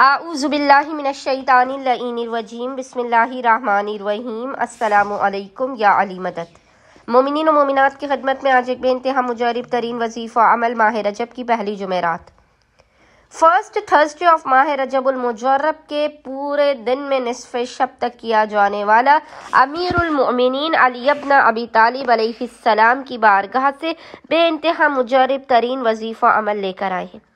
اعوذ باللہ من الشیطان اللعین الرجیم بسم اللہ الرحمن الرحیم السلام علیکم یا علی مدد۔ مومنین و مومنات کی خدمت میں آج ایک بے انتہا مجرب ترین وظیفہ عمل ماہ رجب کی پہلی جمعرات، فرسٹ تھرسڈے آف ماہ رجب المجرب کے پورے دن میں نصف شب تک کیا جانے والا امیر المؤمنین علی ابن ابی طالب علیہ السلام کی بارگاہ سے بے انتہا مجرب ترین وظیفہ عمل لے کر آئے ہیں۔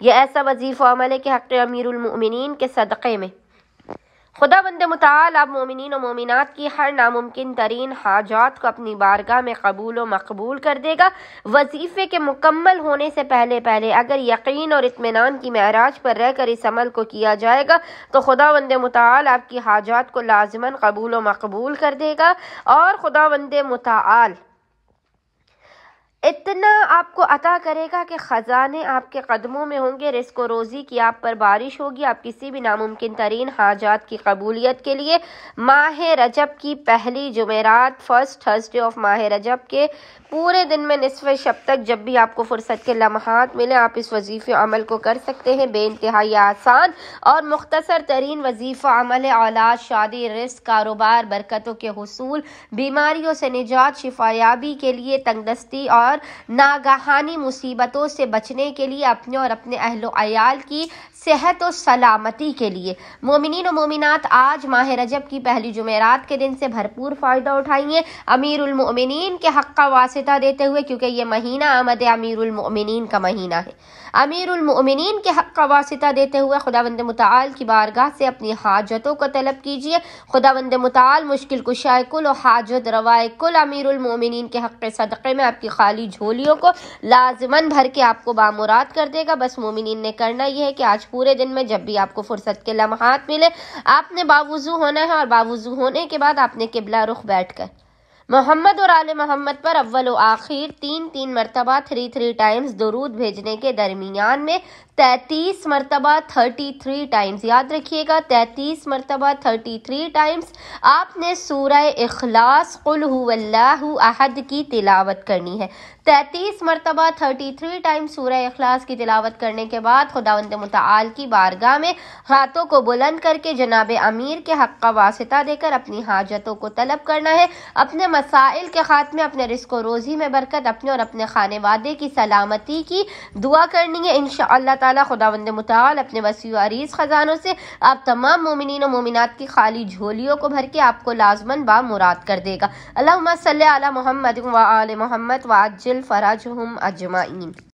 یہ ایسا وظیفہ عمل ہے کہ حق امیر المؤمنین کے صدقے میں خدا بند متعال آپ مومنین و مومنات کی ہر ناممکن ترین حاجات کو اپنی بارگاہ میں قبول و مقبول کر دے گا۔ وظیفے کے مکمل ہونے سے پہلے اگر یقین اور اطمینان کی معراج پر رہ کر اس عمل کو کیا جائے گا تو خدا بند متعال آپ کی حاجات کو لازماً قبول و مقبول کر دے گا، اور خدا بند متعال اتنا آپ کو عطا کرے گا کہ خزانے آپ کے قدموں میں ہوں گے، رزق و روزی کی آپ پر بارش ہوگی۔ آپ کسی بھی ناممکن ترین حاجات کی قبولیت کے لیے ماہ رجب کی پہلی جمعرات، فرسٹ تھرسڈے آف ماہ رجب کے پورے دن میں نصف شب تک جب بھی آپ کو فرصت کے لمحات ملے آپ اس وظیفے عمل کو کر سکتے ہیں۔ بے انتہائی آسان اور مختصر ترین وظیفہ عمل اولاد، شادی، رزق، کاروبار، برکتوں کے حصول، بیماریوں سے نجات، شفایابی کے لیے، تنگ دستی اور ناگہانی مصیبتوں سے بچنے کے لیے، اپنے اور اپنے اہل و عیال کی صحت و سلامتی کے لیے۔ مومنین و مومنات آج ماہ رجب کی پہلی جمعرات کے دن سے بھرپور فائدہ اٹھائیے امیر المؤمنین کے حق کا واسطہ دیتے ہوئے، کیونکہ یہ مہینہ آمد امیر المؤمنین کا مہینہ ہے۔ امیر المؤمنین کے حق کا واسطہ دیتے ہوئے خداوند متعال کی بارگاہ سے اپنی حاجتوں کو طلب کیجیے۔ خداوند متعال مشکل کشائے کل و حاجت روائے کل امیر المؤمنین کے حق صدقے میں آپ کی خالی جھولیوں کو لازماً بھر کے آپ کو بامراد کر دے گا۔ بس مومنین نے کرنا یہ ہے کہ آج پورے دن میں جب بھی آپ کو فرصت کے لمحات ملے آپ نے باوضو ہونا ہے، اور باوضو ہونے کے بعد آپ نے قبلہ رخ بیٹھ کر محمد اور آل محمد پر اول و آخر تین مرتبہ 3 ٹائمز درود بھیجنے کے درمیان میں 33 مرتبہ 33 ٹائمز، یاد رکھیے گا 33 مرتبہ 33 ٹائمز آپ نے سورہ اخلاص قل هو اللہ احد کی تلاوت کرنی ہے۔ 33 مرتبہ 33 ٹائمز سورہ اخلاص کی تلاوت کرنے کے بعد خداوند متعال کی بارگاہ میں ہاتھوں کو بلند کر کے جناب امیر کے حق کا واسطہ دے کر اپنی حاجتوں کو طلب کرنا ہے، اپنے مسائل کے خاتمے، اپنے رزق و روزی میں برکت، اپنے اور اپنے خانے وادے کی سلامتی کی دعا کرنی ہے۔ انشاءاللہ تعالی خداوند متعال اپنے وسیع و عریض خزانوں سے آپ تمام مومنین و مومنات کی خالی جھولیوں کو بھر کے آپ کو لازماً بامراد کر دے گا۔ اللہم صلی علی محمد و آل محمد وعجل فرجہم اجمعین۔